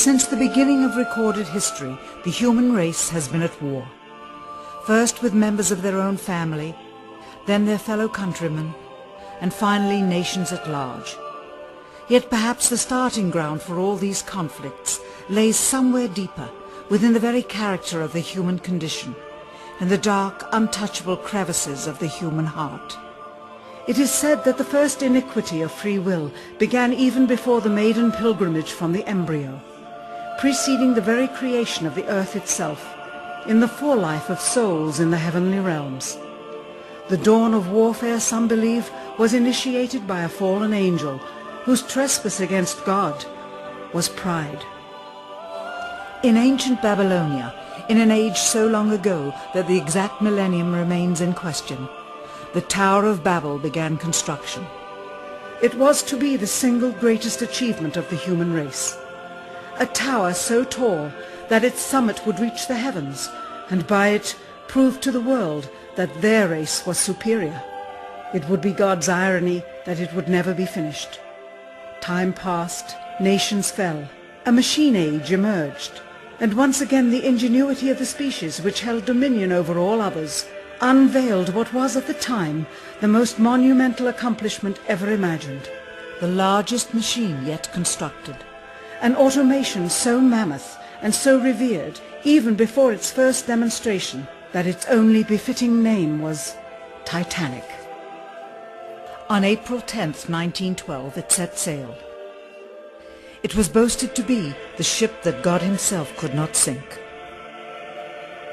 Since the beginning of recorded history, the human race has been at war. First with members of their own family, then their fellow countrymen, and finally nations at large. Yet perhaps the starting ground for all these conflicts lays somewhere deeper, within the very character of the human condition, in the dark, untouchable crevices of the human heart. It is said that the first iniquity of free will began even before the maiden pilgrimage from the embryo, preceding the very creation of the earth itself, in the forelife of souls in the heavenly realms. The dawn of warfare, some believe, was initiated by a fallen angel, whose trespass against God was pride. In ancient Babylonia, in an age so long ago that the exact millennium remains in question, the Tower of Babel began construction. It was to be the single greatest achievement of the human race. A tower so tall that its summit would reach the heavens, and by it prove to the world that their race was superior. It would be God's irony that it would never be finished. Time passed, nations fell, a machine age emerged, and once again the ingenuity of the species which held dominion over all others unveiled what was at the time the most monumental accomplishment ever imagined, the largest machine yet constructed, an automation so mammoth and so revered even before its first demonstration that its only befitting name was Titanic. On April 10th, 1912, it set sail. It was boasted to be the ship that God himself could not sink.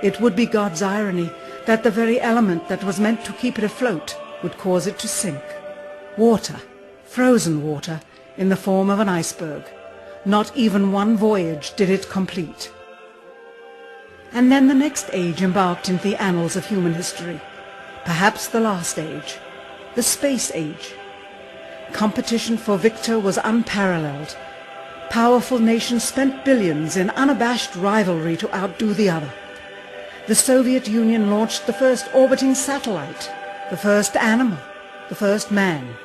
It would be God's irony that the very element that was meant to keep it afloat would cause it to sink. Water, frozen water, in the form of an iceberg. Not even one voyage did it complete. And then the next age embarked into the annals of human history, perhaps the last age, the space age. Competition for victor was unparalleled. Powerful nations spent billions in unabashed rivalry to outdo the other. The Soviet Union launched the first orbiting satellite, the first animal, the first man.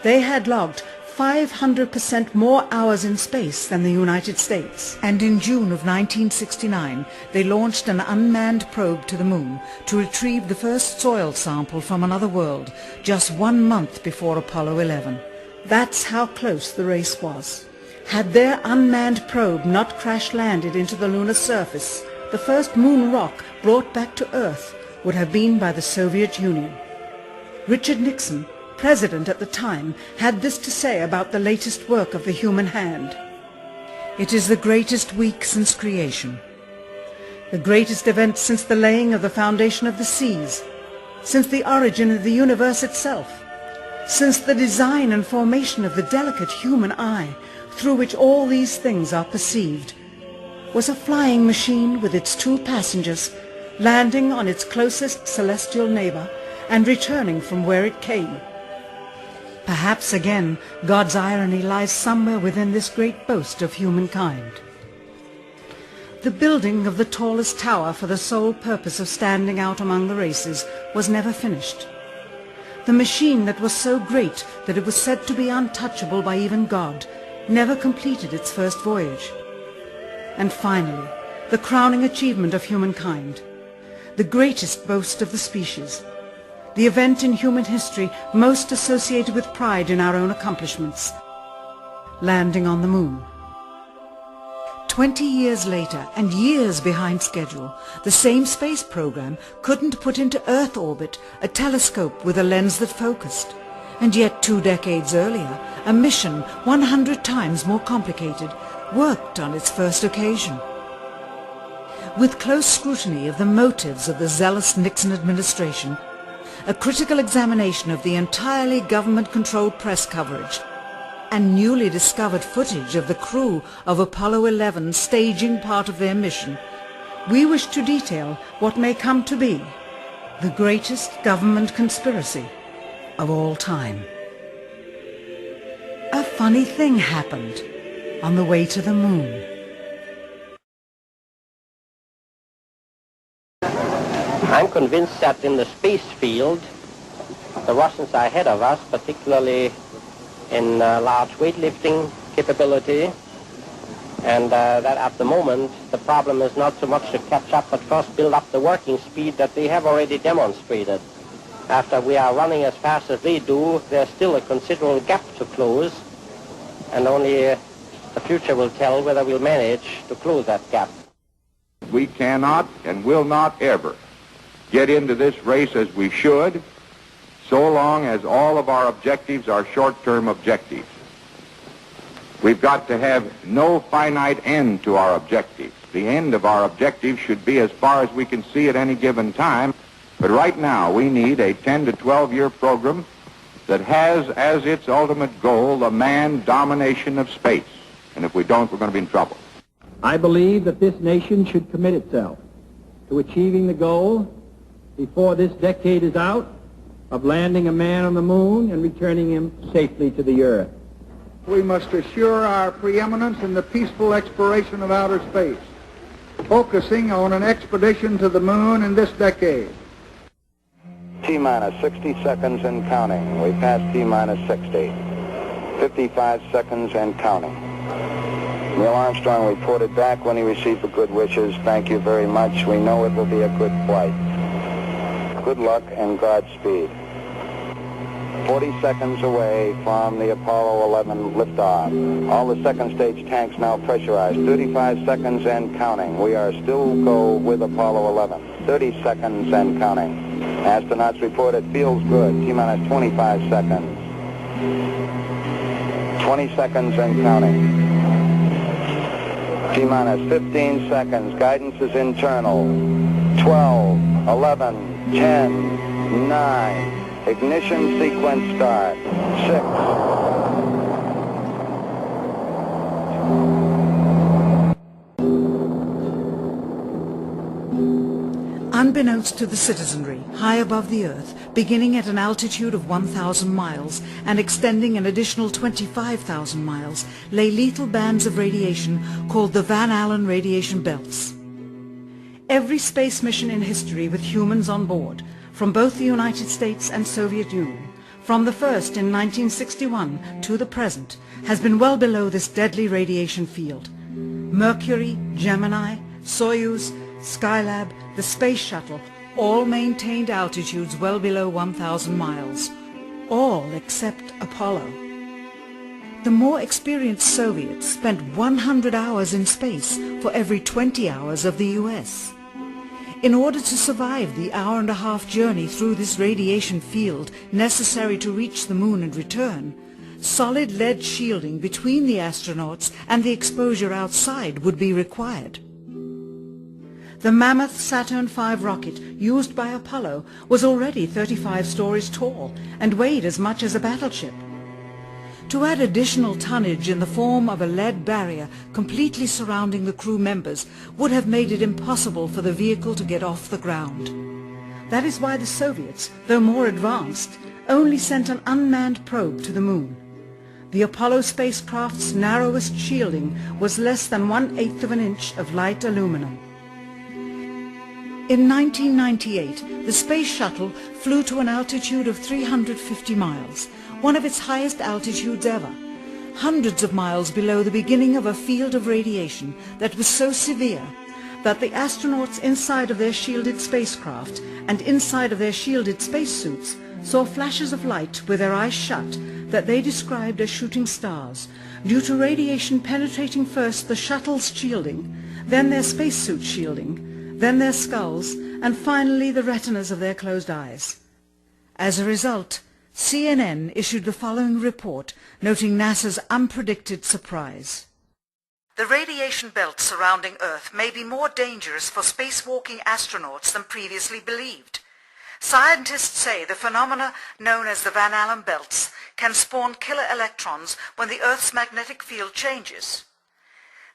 They had logged 500% more hours in space than the United States. And in June of 1969, they launched an unmanned probe to the moon to retrieve the first soil sample from another world, just 1 month before Apollo 11. That's how close the race was. Had their unmanned probe not crash-landed into the lunar surface, the first moon rock brought back to Earth would have been by the Soviet Union. Richard Nixon, president at the time, had this to say about the latest work of the human hand. It is the greatest week since creation, the greatest event since the laying of the foundation of the seas, since the origin of the universe itself, since the design and formation of the delicate human eye through which all these things are perceived, was a flying machine with its 2 passengers landing on its closest celestial neighbor and returning from where it came. Perhaps again God's irony lies somewhere within this great boast of humankind. The building of the tallest tower for the sole purpose of standing out among the races was never finished. The machine that was so great that it was said to be untouchable by even God never completed its first voyage. And finally, the crowning achievement of humankind, the greatest boast of the species, the event in human history most associated with pride in our own accomplishments, landing on the moon. 20 years later, and years behind schedule, the same space program couldn't put into Earth orbit a telescope with a lens that focused. And yet 2 decades earlier, a mission 100 times more complicated worked on its first occasion. With close scrutiny of the motives of the zealous Nixon administration, a critical examination of the entirely government-controlled press coverage, and newly discovered footage of the crew of Apollo 11 staging part of their mission, we wish to detail what may come to be the greatest government conspiracy of all time. A funny thing happened on the way to the moon. I'm convinced that in the space field, the Russians are ahead of us, particularly in large weightlifting capability, And that at the moment, the problem is not so much to catch up, but first build up the working speed that they have already demonstrated. After we are running as fast as they do, there's still a considerable gap to close, and only the future will tell whether we'll manage to close that gap. We cannot and will not ever get into this race as we should, so long as all of our objectives are short-term objectives. We've got to have no finite end to our objectives. The end of our objectives should be as far as we can see at any given time. But right now, we need a 10 to 12-year program that has as its ultimate goal the manned domination of space. And if we don't, we're going to be in trouble. I believe that this nation should commit itself to achieving the goal before this decade is out of landing a man on the moon and returning him safely to the earth. We must assure our preeminence in the peaceful exploration of outer space, focusing on an expedition to the moon in this decade. T-minus 60 seconds and counting. We passed T-minus 60. 55 seconds and counting. Neil Armstrong reported back when he received the good wishes. Thank you very much. We know it will be a good flight. Good luck and Godspeed. 40 seconds away from the Apollo 11 liftoff. All the second stage tanks now pressurized. 35 seconds and counting. We are still go with Apollo 11. 30 seconds and counting. Astronauts report it feels good. T-minus 25 seconds. 20 seconds and counting. T-minus 15 seconds. Guidance is internal. 12, 11, 10, 9. Ignition sequence start. 6. Unbeknownst to the citizenry, high above the Earth, beginning at an altitude of 1,000 miles and extending an additional 25,000 miles, lay lethal bands of radiation called the Van Allen radiation belts. Every space mission in history with humans on board, from both the United States and Soviet Union, from the first in 1961 to the present, has been well below this deadly radiation field. Mercury, Gemini, Soyuz, Skylab, the Space Shuttle, all maintained altitudes well below 1,000 miles. All except Apollo. The more experienced Soviets spent 100 hours in space for every 20 hours of the US. In order to survive the hour-and-a-half journey through this radiation field necessary to reach the moon and return, solid lead shielding between the astronauts and the exposure outside would be required. The mammoth Saturn V rocket used by Apollo was already 35 stories tall and weighed as much as a battleship. To add additional tonnage in the form of a lead barrier completely surrounding the crew members would have made it impossible for the vehicle to get off the ground. That is why the Soviets, though more advanced, only sent an unmanned probe to the moon. The Apollo spacecraft's narrowest shielding was less than 1/8 of an inch of light aluminum. In 1998, the Space Shuttle flew to an altitude of 350 miles, one of its highest altitudes ever, hundreds of miles below the beginning of a field of radiation that was so severe that the astronauts inside of their shielded spacecraft and inside of their shielded spacesuits saw flashes of light with their eyes shut that they described as shooting stars, due to radiation penetrating first the shuttle's shielding, then their spacesuit shielding, then their skulls, and finally the retinas of their closed eyes. As a result, CNN issued the following report noting NASA's unpredicted surprise. The radiation belt surrounding Earth may be more dangerous for spacewalking astronauts than previously believed. Scientists say the phenomena known as the Van Allen belts can spawn killer electrons when the Earth's magnetic field changes.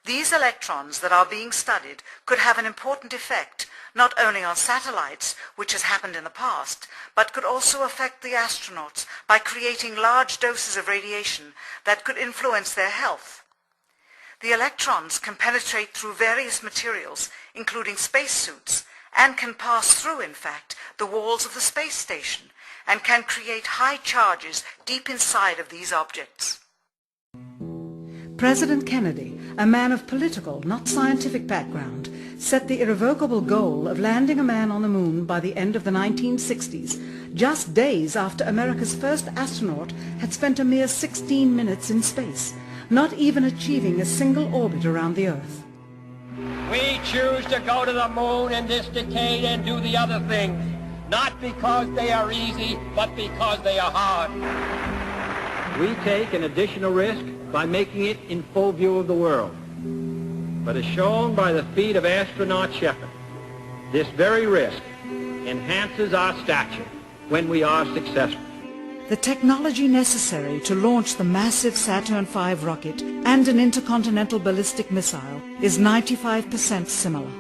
These electrons that are being studied could have an important effect not only on satellites, which has happened in the past, but could also affect the astronauts by creating large doses of radiation that could influence their health. The electrons can penetrate through various materials, including spacesuits, and can pass through, in fact, the walls of the space station, and can create high charges deep inside of these objects. President Kennedy, a man of political, not scientific background, set the irrevocable goal of landing a man on the moon by the end of the 1960s, just days after America's first astronaut had spent a mere 16 minutes in space, not even achieving a single orbit around the Earth. We choose to go to the moon in this decade and do the other things, not because they are easy, but because they are hard. We take an additional risk by making it in full view of the world. But as shown by the feat of astronaut Shepard, this very risk enhances our stature when we are successful. The technology necessary to launch the massive Saturn V rocket and an intercontinental ballistic missile is 95% similar.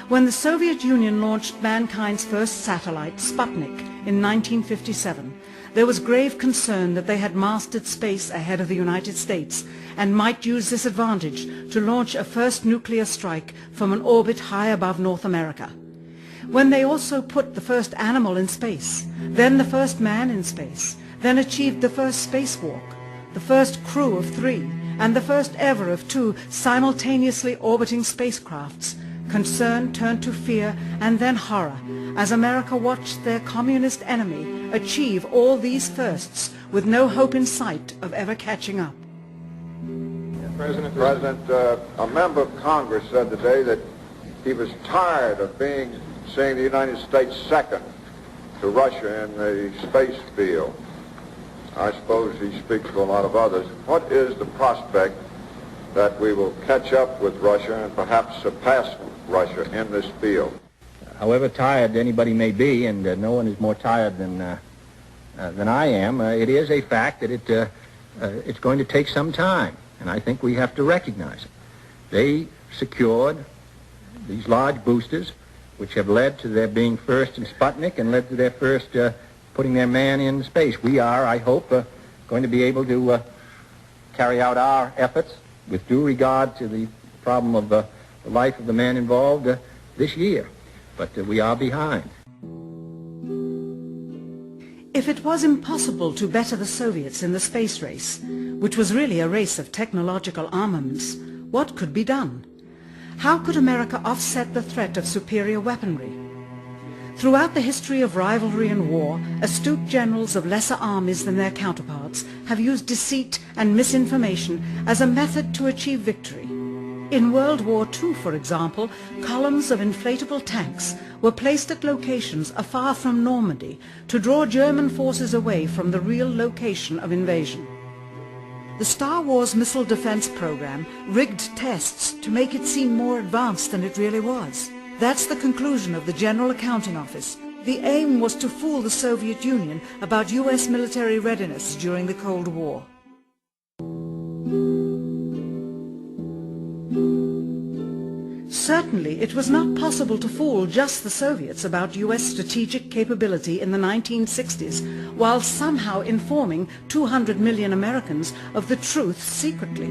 When the Soviet Union launched mankind's first satellite, Sputnik, in 1957, there was grave concern that they had mastered space ahead of the United States and might use this advantage to launch a first nuclear strike from an orbit high above North America. When they also put the first animal in space, then the first man in space, then achieved the first spacewalk, the first crew of 3, and the first ever of 2 simultaneously orbiting spacecrafts, concern turned to fear and then horror as America watched their communist enemy achieve all these firsts with no hope in sight of ever catching up. President, a member of Congress said today that he was tired of seeing the United States second to Russia in the space field. I suppose he speaks for a lot of others. What is the prospect that we will catch up with Russia and perhaps surpass Russia in this field? However tired anybody may be, and no one is more tired than I am, it is a fact that it's going to take some time, and I think we have to recognize it. They secured these large boosters, which have led to their being first in Sputnik and led to their first putting their man in space. We are, I hope, going to be able to carry out our efforts with due regard to the problem of the life of the man involved this year. But we are behind. If it was impossible to better the Soviets in the space race, which was really a race of technological armaments, what could be done? How could America offset the threat of superior weaponry? Throughout the history of rivalry and war, astute generals of lesser armies than their counterparts have used deceit and misinformation as a method to achieve victory. In World War II, for example, columns of inflatable tanks were placed at locations afar from Normandy to draw German forces away from the real location of invasion. The Star Wars missile defense program rigged tests to make it seem more advanced than it really was. That's the conclusion of the General Accounting Office. The aim was to fool the Soviet Union about US military readiness during the Cold War. Certainly, it was not possible to fool just the Soviets about US strategic capability in the 1960s, while somehow informing 200 million Americans of the truth secretly.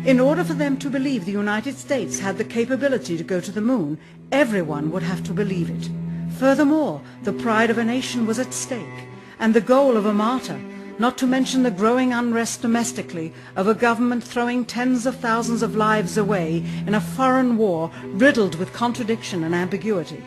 In order for them to believe the United States had the capability to go to the moon, everyone would have to believe it. Furthermore, the pride of a nation was at stake, and the goal of a martyr, not to mention the growing unrest domestically of a government throwing tens of thousands of lives away in a foreign war riddled with contradiction and ambiguity.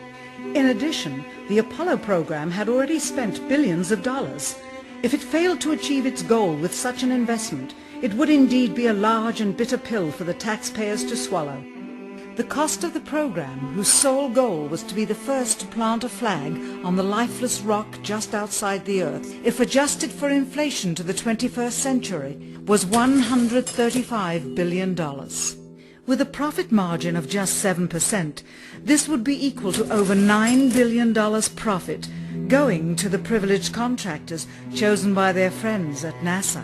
In addition, the Apollo program had already spent billions of dollars. If it failed to achieve its goal with such an investment, it would indeed be a large and bitter pill for the taxpayers to swallow. The cost of the program, whose sole goal was to be the first to plant a flag on the lifeless rock just outside the Earth, if adjusted for inflation to the 21st century, was $135 billion. With a profit margin of just 7%, this would be equal to over $9 billion profit going to the privileged contractors chosen by their friends at NASA.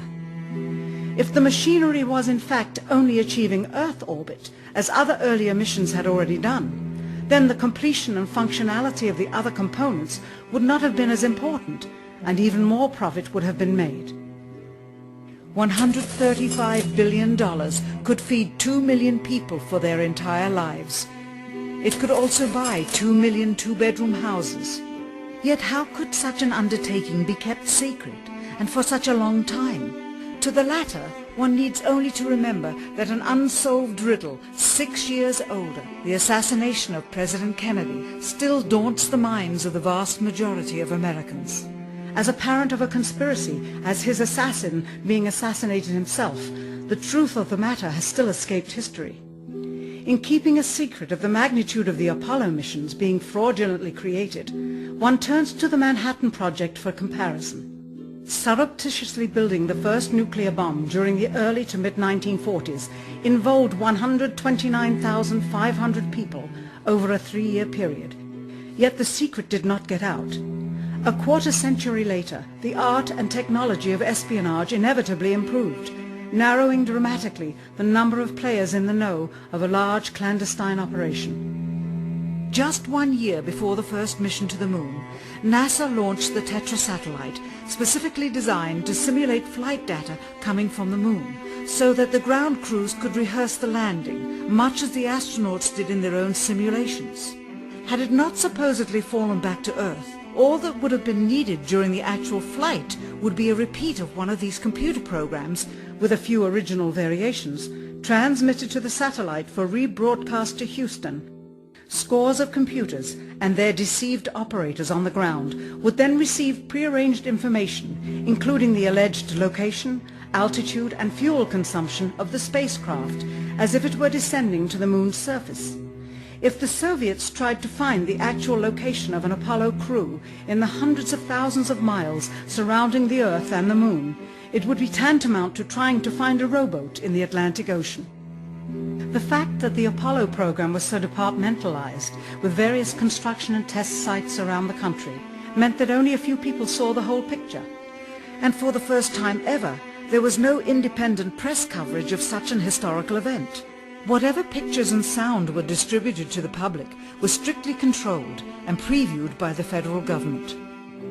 If the machinery was in fact only achieving Earth orbit, as other earlier missions had already done, then the completion and functionality of the other components would not have been as important, and even more profit would have been made. $135 billion could feed 2 million people for their entire lives. It could also buy 2 million two-bedroom houses. Yet how could such an undertaking be kept secret, and for such a long time? To the latter, One needs only to remember that an unsolved riddle 6 years older, the assassination of President Kennedy, still daunts the minds of the vast majority of Americans. As a parent of a conspiracy, as his assassin being assassinated himself, the truth of the matter has still escaped history. In keeping a secret of the magnitude of the Apollo missions being fraudulently created, one turns to the Manhattan Project for comparison. Surreptitiously building the first nuclear bomb during the early to mid-1940s involved 129,500 people over a 3-year period. Yet the secret did not get out. A quarter century later, the art and technology of espionage inevitably improved, narrowing dramatically the number of players in the know of a large clandestine operation. Just 1 year before the first mission to the moon, NASA launched the Tetra satellite, specifically designed to simulate flight data coming from the moon, so that the ground crews could rehearse the landing, much as the astronauts did in their own simulations. Had it not supposedly fallen back to Earth, all that would have been needed during the actual flight would be a repeat of one of these computer programs, with a few original variations, transmitted to the satellite for rebroadcast to Houston. Scores of computers and their deceived operators on the ground would then receive prearranged information, including the alleged location, altitude and fuel consumption of the spacecraft, as if it were descending to the moon's surface. If the Soviets tried to find the actual location of an Apollo crew in the hundreds of thousands of miles surrounding the Earth and the moon, it would be tantamount to trying to find a rowboat in the Atlantic Ocean. The fact that the Apollo program was so departmentalized, with various construction and test sites around the country, meant that only a few people saw the whole picture. And for the first time ever, there was no independent press coverage of such an historical event. Whatever pictures and sound were distributed to the public were strictly controlled and previewed by the federal government.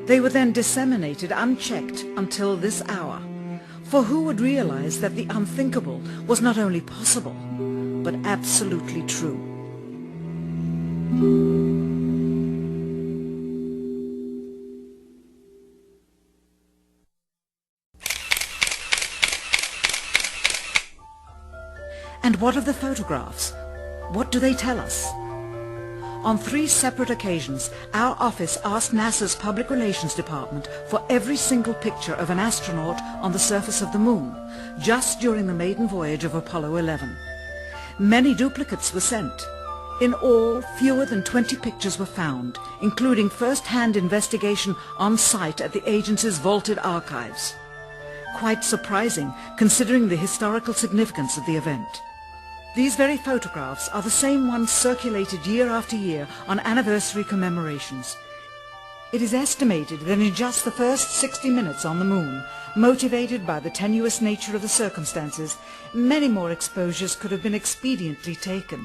They were then disseminated unchecked until this hour. For who would realize that the unthinkable was not only possible, but absolutely true? And what of the photographs? What do they tell us? On 3 separate occasions, our office asked NASA's Public Relations Department for every single picture of an astronaut on the surface of the moon, just during the maiden voyage of Apollo 11. Many duplicates were sent. In all, fewer than 20 pictures were found, including first-hand investigation on site at the agency's vaulted archives. Quite surprising, considering the historical significance of the event. These very photographs are the same ones circulated year after year on anniversary commemorations. It is estimated that in just the first 60 minutes on the moon, motivated by the tenuous nature of the circumstances, many more exposures could have been expediently taken.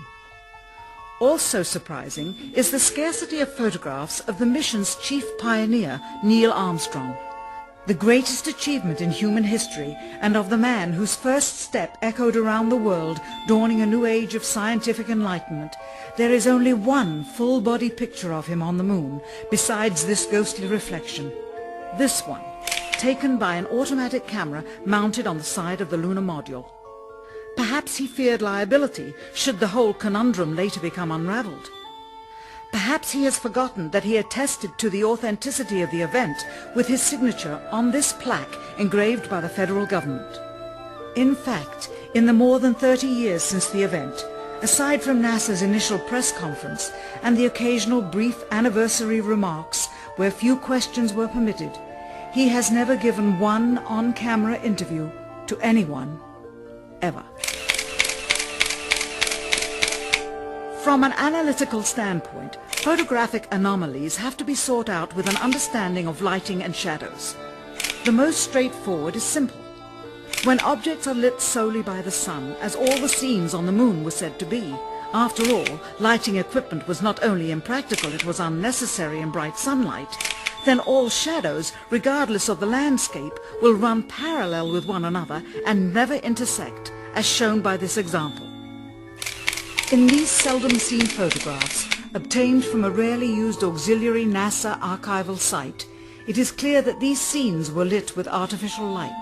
Also surprising is the scarcity of photographs of the mission's chief pioneer, Neil Armstrong. The greatest achievement in human history, and of the man whose first step echoed around the world, dawning a new age of scientific enlightenment, there is only one full-body picture of him on the moon, besides this ghostly reflection. This one, taken by an automatic camera mounted on the side of the lunar module. Perhaps he feared liability should the whole conundrum later become unraveled. Perhaps he has forgotten that he attested to the authenticity of the event with his signature on this plaque engraved by the federal government. In fact, in the more than 30 years since the event, aside from NASA's initial press conference and the occasional brief anniversary remarks where few questions were permitted, he has never given one on-camera interview to anyone, ever. From an analytical standpoint, photographic anomalies have to be sought out with an understanding of lighting and shadows. The most straightforward is simple. When objects are lit solely by the sun, as all the scenes on the moon were said to be, after all, lighting equipment was not only impractical, it was unnecessary in bright sunlight, then all shadows, regardless of the landscape, will run parallel with one another and never intersect, as shown by this example. In these seldom-seen photographs, obtained from a rarely used auxiliary NASA archival site, it is clear that these scenes were lit with artificial light.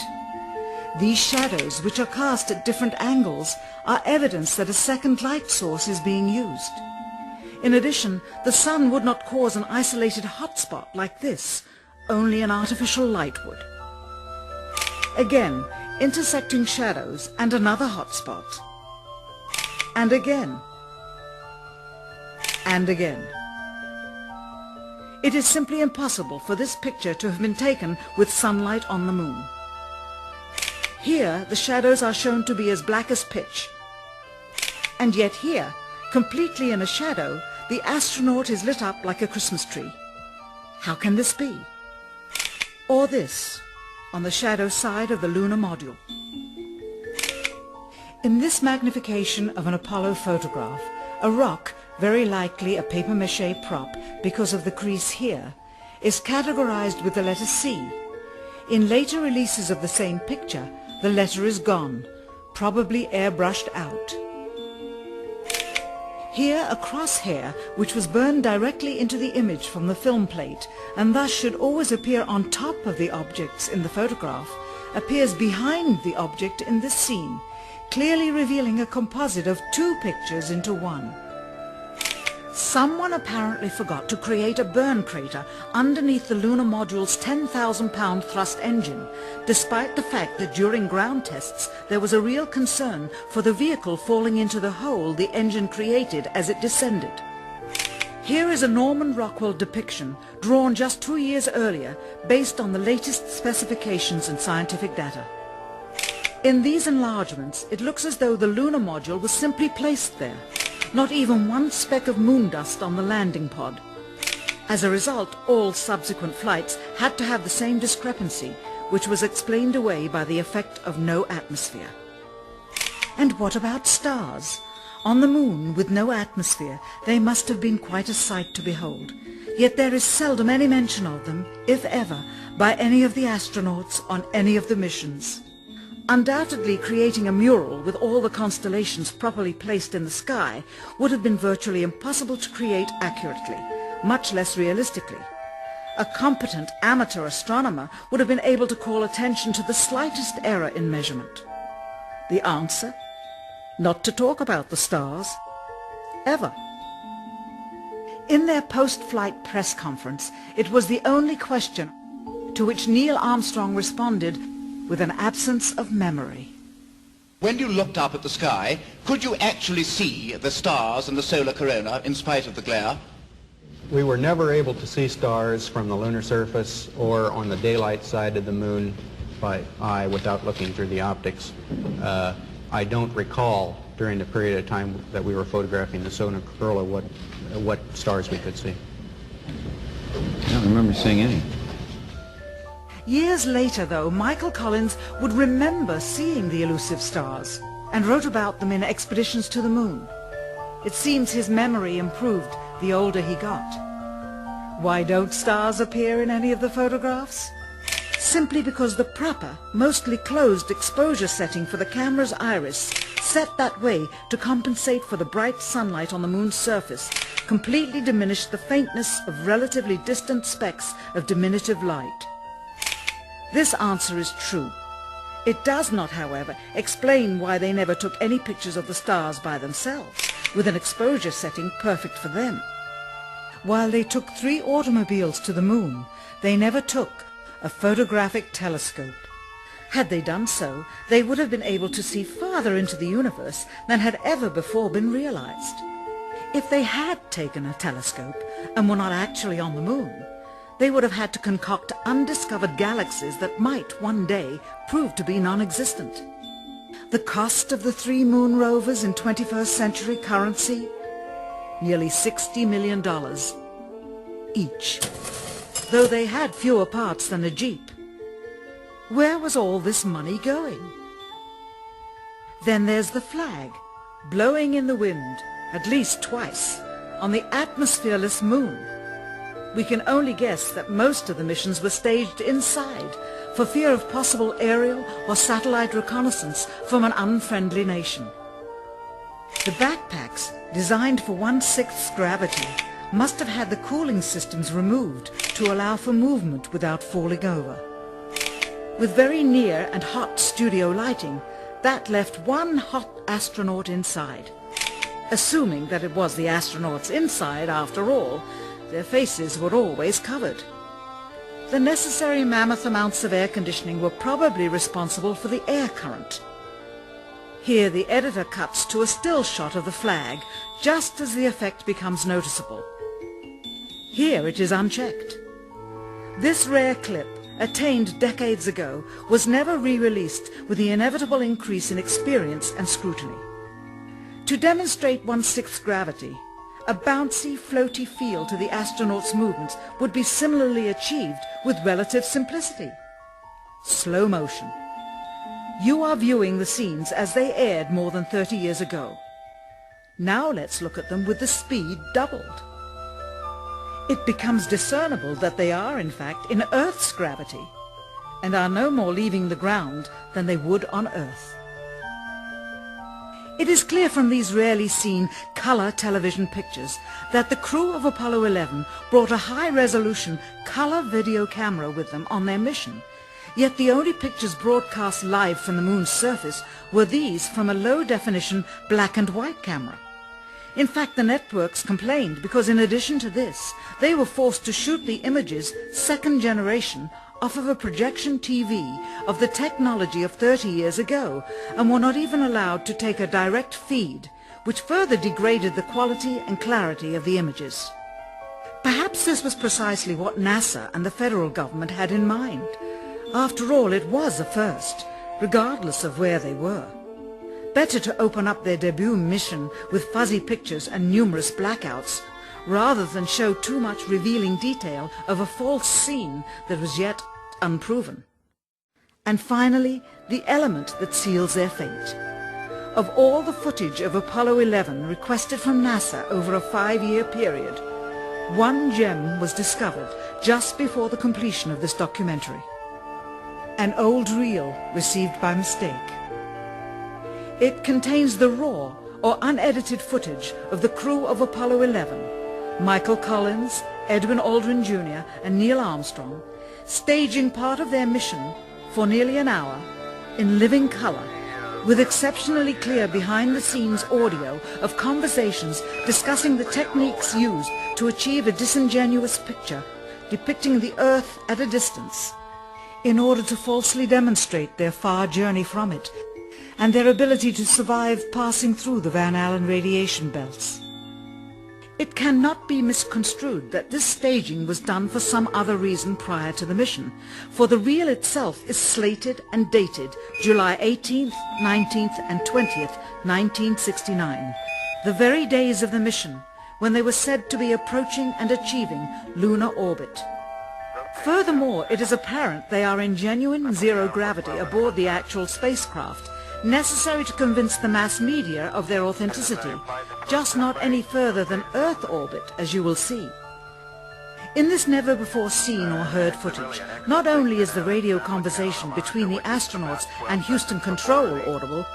These shadows, which are cast at different angles, are evidence that a second light source is being used. In addition, the sun would not cause an isolated hotspot like this, only an artificial light would. Again, intersecting shadows and another hotspot. And again. And again. It is simply impossible for this picture to have been taken with sunlight on the moon. Here, the shadows are shown to be as black as pitch. And yet here, completely in a shadow, the astronaut is lit up like a Christmas tree. How can this be? Or this, on the shadow side of the lunar module. In this magnification of an Apollo photograph, a rock, very likely a papier-mâché prop because of the crease here, is categorized with the letter C. In later releases of the same picture, the letter is gone, probably airbrushed out. Here a crosshair, which was burned directly into the image from the film plate and thus should always appear on top of the objects in the photograph, appears behind the object in this scene, clearly revealing a composite of two pictures into one. Someone apparently forgot to create a burn crater underneath the lunar module's 10,000-pound thrust engine, despite the fact that during ground tests there was a real concern for the vehicle falling into the hole the engine created as it descended. Here is a Norman Rockwell depiction drawn just 2 years earlier based on the latest specifications and scientific data. In these enlargements, it looks as though the lunar module was simply placed there. Not even one speck of moon dust on the landing pod. As a result, all subsequent flights had to have the same discrepancy, which was explained away by the effect of no atmosphere. And what about stars? On the moon, with no atmosphere, they must have been quite a sight to behold. Yet there is seldom any mention of them, if ever, by any of the astronauts on any of the missions. Undoubtedly, creating a mural with all the constellations properly placed in the sky would have been virtually impossible to create accurately, much less realistically. A competent amateur astronomer would have been able to call attention to the slightest error in measurement. The answer? Not to talk about the stars. Ever. In their post-flight press conference, it was the only question to which Neil Armstrong responded with an absence of memory. When you looked up at the sky, could you actually see the stars and the solar corona in spite of the glare? We were never able to see stars from the lunar surface or on the daylight side of the moon by eye without looking through the optics. I don't recall during the period of time that we were photographing the solar corona what stars we could see. I don't remember seeing any. Years later, though, Michael Collins would remember seeing the elusive stars and wrote about them in Expeditions to the Moon. It seems his memory improved the older he got. Why don't stars appear in any of the photographs? Simply because the proper, mostly closed exposure setting for the camera's iris, set that way to compensate for the bright sunlight on the moon's surface, completely diminished the faintness of relatively distant specks of diminutive light. This answer is true. It does not, however, explain why they never took any pictures of the stars by themselves, with an exposure setting perfect for them. While they took 3 automobiles to the moon, they never took a photographic telescope. Had they done so, they would have been able to see farther into the universe than had ever before been realized. If they had taken a telescope and were not actually on the moon, they would have had to concoct undiscovered galaxies that might one day prove to be non-existent. The cost of the 3 moon rovers in 21st century currency? Nearly $60 million each, though they had fewer parts than a Jeep. Where was all this money going? Then there's the flag, blowing in the wind, at least twice, on the atmosphereless moon. We can only guess that most of the missions were staged inside for fear of possible aerial or satellite reconnaissance from an unfriendly nation. The backpacks, designed for 1/6 gravity, must have had the cooling systems removed to allow for movement without falling over. with very near and hot studio lighting that left one hot astronaut inside. Assuming that it was the astronauts inside after all, their faces were always covered. The necessary mammoth amounts of air conditioning were probably responsible for the air current. Here the editor cuts to a still shot of the flag just as the effect becomes noticeable. Here it is unchecked. This rare clip, attained decades ago, was never re-released with the inevitable increase in experience and scrutiny. To demonstrate 1/6 gravity, a bouncy, floaty feel to the astronauts' movements would be similarly achieved with relative simplicity. Slow motion. You are viewing the scenes as they aired more than 30 years ago. Now let's look at them with the speed doubled. It becomes discernible that they are, in fact, in Earth's gravity, and are no more leaving the ground than they would on Earth. It is clear from these rarely seen color television pictures that the crew of Apollo 11 brought a high-resolution color video camera with them on their mission, yet the only pictures broadcast live from the moon's surface were these from a low-definition black and white camera. In fact, the networks complained because in addition to this, they were forced to shoot the images, second generation, off of a projection TV of the technology of 30 years ago, and were not even allowed to take a direct feed, which further degraded the quality and clarity of the images. Perhaps this was precisely what NASA and the federal government had in mind. After all, it was a first, regardless of where they were. Better to open up their debut mission with fuzzy pictures and numerous blackouts, rather than show too much revealing detail of a false scene that was yet unproven. And finally, the element that seals their fate. Of all the footage of Apollo 11 requested from NASA over a 5-year period, one gem was discovered just before the completion of this documentary. An old reel received by mistake. It contains the raw or unedited footage of the crew of Apollo 11, Michael Collins, Edwin Aldrin Jr. and Neil Armstrong, staging part of their mission for nearly an hour in living color, with exceptionally clear behind-the-scenes audio of conversations discussing the techniques used to achieve a disingenuous picture depicting the Earth at a distance, in order to falsely demonstrate their far journey from it and their ability to survive passing through the Van Allen radiation belts. It cannot be misconstrued that this staging was done for some other reason prior to the mission, for the reel itself is slated and dated July 18th, 19th and 20th, 1969, the very days of the mission when they were said to be approaching and achieving lunar orbit. Furthermore, it is apparent they are in genuine zero gravity aboard the actual spacecraft, necessary to convince the mass media of their authenticity, just not any further than Earth orbit, as you will see. In this never-before-seen or heard footage, not only is the radio conversation between the astronauts and Houston Control audible,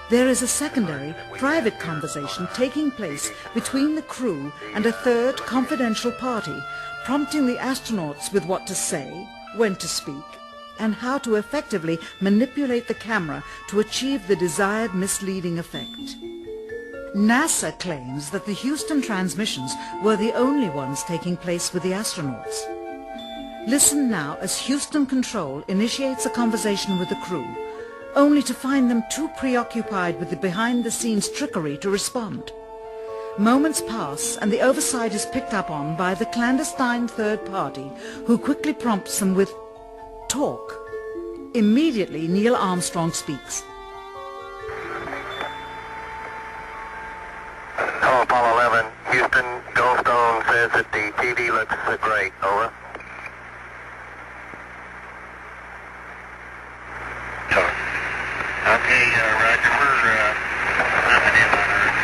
there is a secondary, private conversation taking place between the crew and a third confidential party, prompting the astronauts with what to say, when to speak, and how to effectively manipulate the camera to achieve the desired misleading effect. NASA claims that the Houston transmissions were the only ones taking place with the astronauts. Listen now as Houston Control initiates a conversation with the crew, only to find them too preoccupied with the behind-the-scenes trickery to respond. Moments pass and the oversight is picked up on by the clandestine third party, who quickly prompts them with talk. Immediately, Neil Armstrong speaks. Hello, Apollo 11. Houston, Goldstone says that the TV looks great. Over. Okay, Roger. We're mapping in on Earth.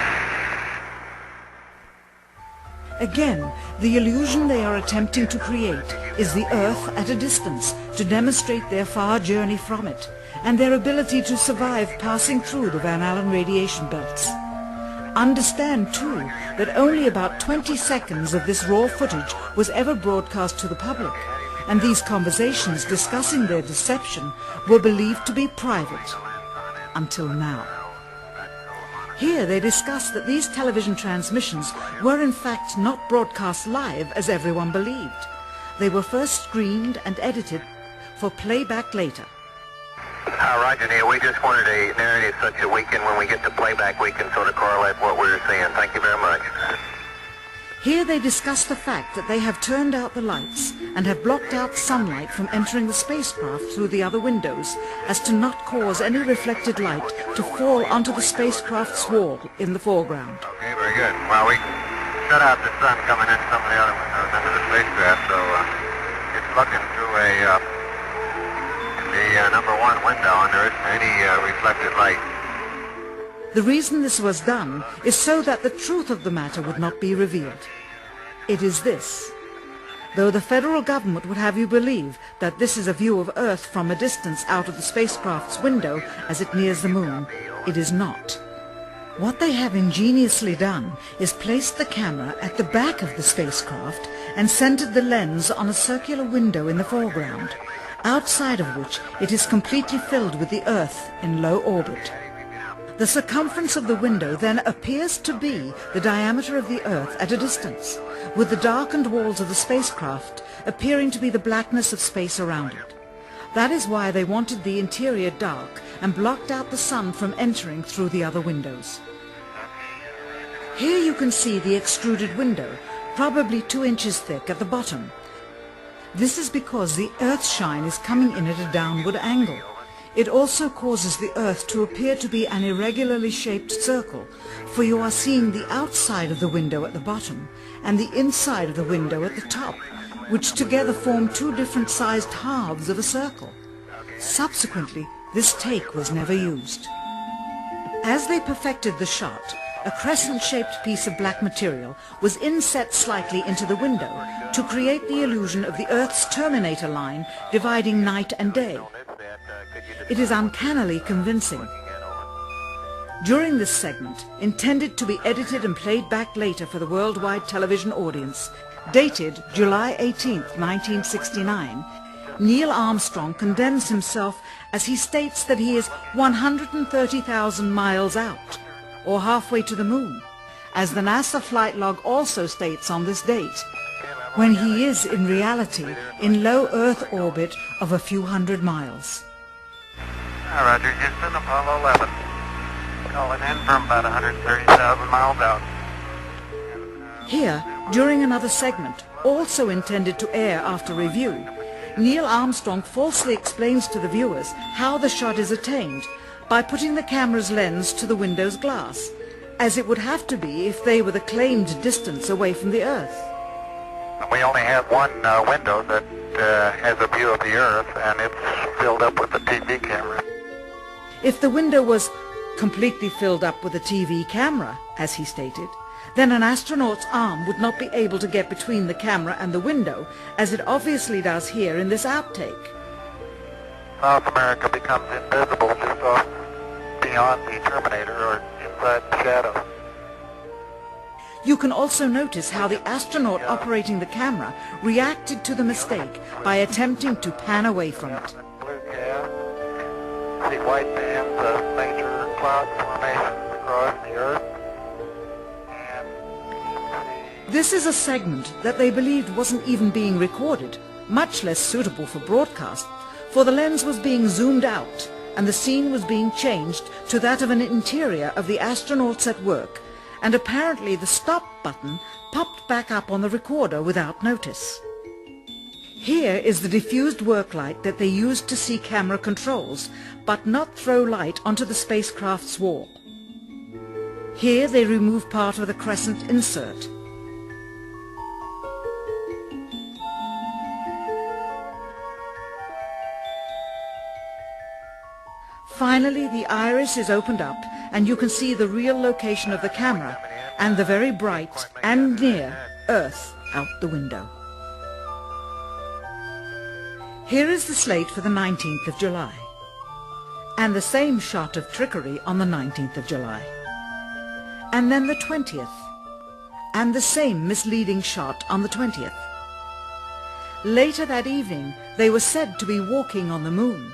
Again, the illusion they are attempting to create is the Earth at a distance to demonstrate their far journey from it and their ability to survive passing through the Van Allen radiation belts. Understand, too, that only about 20 seconds of this raw footage was ever broadcast to the public, and these conversations discussing their deception were believed to be private, until now. Here they discuss that these television transmissions were in fact not broadcast live as everyone believed. They were first screened and edited for playback later. Roger, Neil. We just wanted a narrative such that we can, when we get to playback, we can sort of correlate what we're seeing. Thank you very much. Here they discuss the fact that they have turned out the lights and have blocked out sunlight from entering the spacecraft through the other windows as to not cause any reflected light to fall onto the spacecraft's wall in the foreground. Okay, very good. Well, we shut out the sun coming in some of the other windows into the spacecraft, so it's looking through the number one window, and there isn't any reflected light. The reason this was done is so that the truth of the matter would not be revealed. It is this. Though the federal government would have you believe that this is a view of Earth from a distance out of the spacecraft's window as it nears the moon, it is not. What they have ingeniously done is placed the camera at the back of the spacecraft and centered the lens on a circular window in the foreground, outside of which it is completely filled with the Earth in low orbit. The circumference of the window then appears to be the diameter of the Earth at a distance, with the darkened walls of the spacecraft appearing to be the blackness of space around it. That is why they wanted the interior dark and blocked out the sun from entering through the other windows. Here you can see the extruded window, probably 2 inches thick at the bottom. This is because the Earth's shine is coming in at a downward angle. It also causes the Earth to appear to be an irregularly shaped circle, for you are seeing the outside of the window at the bottom and the inside of the window at the top, which together form 2 different sized halves of a circle. Subsequently, this take was never used. As they perfected the shot, a crescent-shaped piece of black material was inset slightly into the window to create the illusion of the Earth's terminator line dividing night and day. It is uncannily convincing. During this segment, intended to be edited and played back later for the worldwide television audience, dated July 18, 1969, Neil Armstrong condemns himself as he states that he is 130,000 miles out, or halfway to the moon, as the NASA flight log also states on this date, when he is in reality in low Earth orbit of a few hundred miles. Roger, Houston, Apollo 11. Calling in from about 130,000 miles out. Here, during another segment, also intended to air after review, Neil Armstrong falsely explains to the viewers how the shot is attained by putting the camera's lens to the window's glass, as it would have to be if they were the claimed distance away from the Earth. We only have one window that has a view of the Earth, and it's filled up with the TV camera. If the window was completely filled up with a TV camera, as he stated, then an astronaut's arm would not be able to get between the camera and the window, as it obviously does here in this outtake. South America becomes invisible just off beyond the Terminator or inside the shadow. You can also notice how the astronaut operating the camera reacted to the mistake by attempting to pan away from it. Blue gas. See white bands of major cloud formations across the Earth. This is a segment that they believed wasn't even being recorded, much less suitable for broadcast, for the lens was being zoomed out and the scene was being changed to that of an interior of the astronauts at work, and apparently the stop button popped back up on the recorder without notice. Here is the diffused work light that they used to see camera controls, but not throw light onto the spacecraft's wall. Here they remove part of the crescent insert. Finally, the iris is opened up and you can see the real location of the camera and the very bright and near Earth out the window. Here is the slate for the 19th of July, and the same shot of trickery on the 19th of July, and then the 20th, and the same misleading shot on the 20th. Later that evening, they were said to be walking on the moon.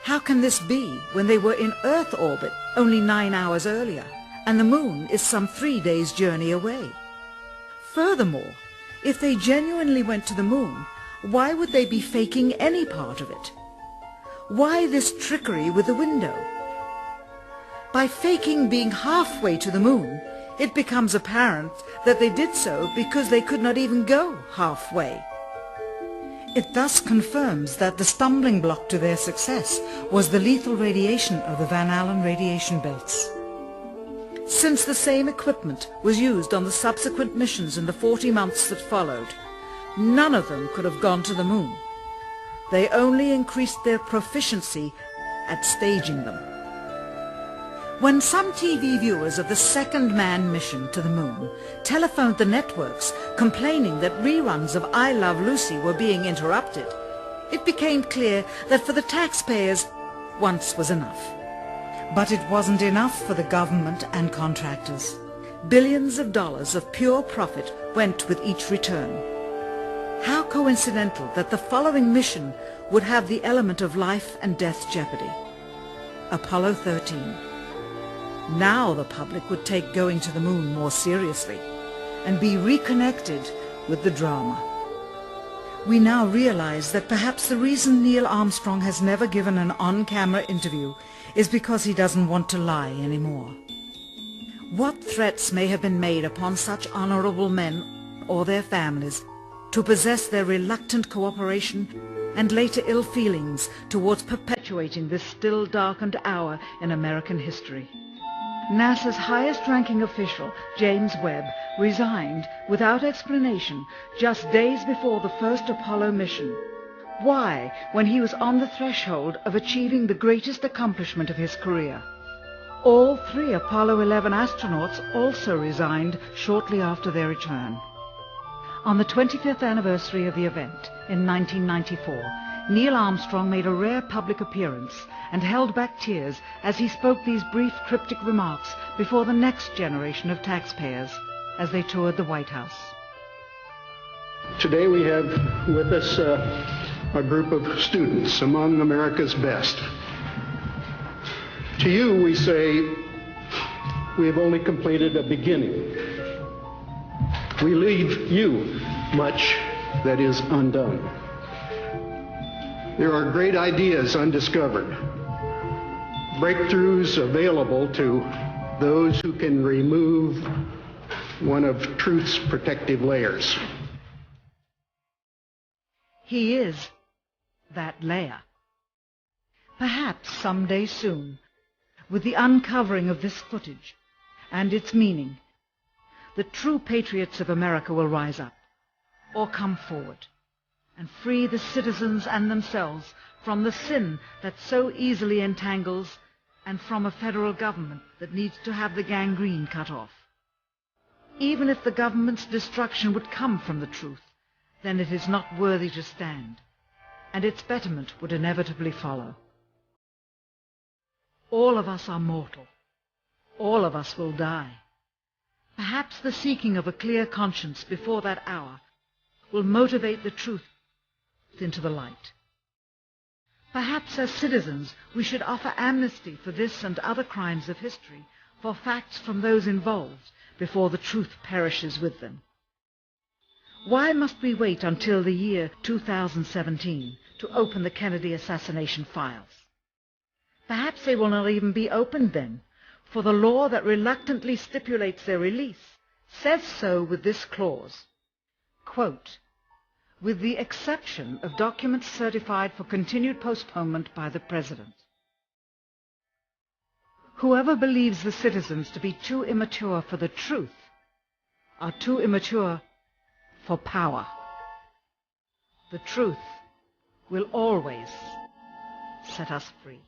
How can this be when they were in Earth orbit only 9 hours earlier, and the moon is some 3 days' journey away? Furthermore, if they genuinely went to the moon, why would they be faking any part of it? Why this trickery with the window? By faking being halfway to the moon, it becomes apparent that they did so because they could not even go halfway. It thus confirms that the stumbling block to their success was the lethal radiation of the Van Allen radiation belts. Since the same equipment was used on the subsequent missions in the 40 months that followed, none of them could have gone to the moon. They only increased their proficiency at staging them. When some TV viewers of the second manned mission to the moon telephoned the networks complaining that reruns of I Love Lucy were being interrupted, it became clear that for the taxpayers, once was enough. But it wasn't enough for the government and contractors. Billions of dollars of pure profit went with each return. How coincidental that the following mission would have the element of life and death jeopardy. Apollo 13. Now the public would take going to the moon more seriously and be reconnected with the drama. We now realize that perhaps the reason Neil Armstrong has never given an on-camera interview is because he doesn't want to lie anymore. What threats may have been made upon such honorable men or their families to possess their reluctant cooperation and later ill feelings towards perpetuating this still darkened hour in American history. NASA's highest-ranking official, James Webb, resigned without explanation just days before the first Apollo mission. Why, when he was on the threshold of achieving the greatest accomplishment of his career? All 3 Apollo 11 astronauts also resigned shortly after their return. On the 25th anniversary of the event, in 1994, Neil Armstrong made a rare public appearance and held back tears as he spoke these brief cryptic remarks before the next generation of taxpayers as they toured the White House. Today we have with us a group of students among America's best. To you we say, we have only completed a beginning. We leave you much that is undone. There are great ideas undiscovered, breakthroughs available to those who can remove one of truth's protective layers. He is that layer. Perhaps someday soon, with the uncovering of this footage and its meaning, the true patriots of America will rise up or come forward and free the citizens and themselves from the sin that so easily entangles and from a federal government that needs to have the gangrene cut off. Even if the government's destruction would come from the truth, then it is not worthy to stand, and its betterment would inevitably follow. All of us are mortal. All of us will die. Perhaps the seeking of a clear conscience before that hour will motivate the truth into the light. Perhaps as citizens we should offer amnesty for this and other crimes of history, for facts from those involved, before the truth perishes with them. Why must we wait until the year 2017 to open the Kennedy assassination files? Perhaps they will not even be opened then, for the law that reluctantly stipulates their release says so with this clause, quote, with the exception of documents certified for continued postponement by the President. Whoever believes the citizens to be too immature for the truth are too immature for power. The truth will always set us free.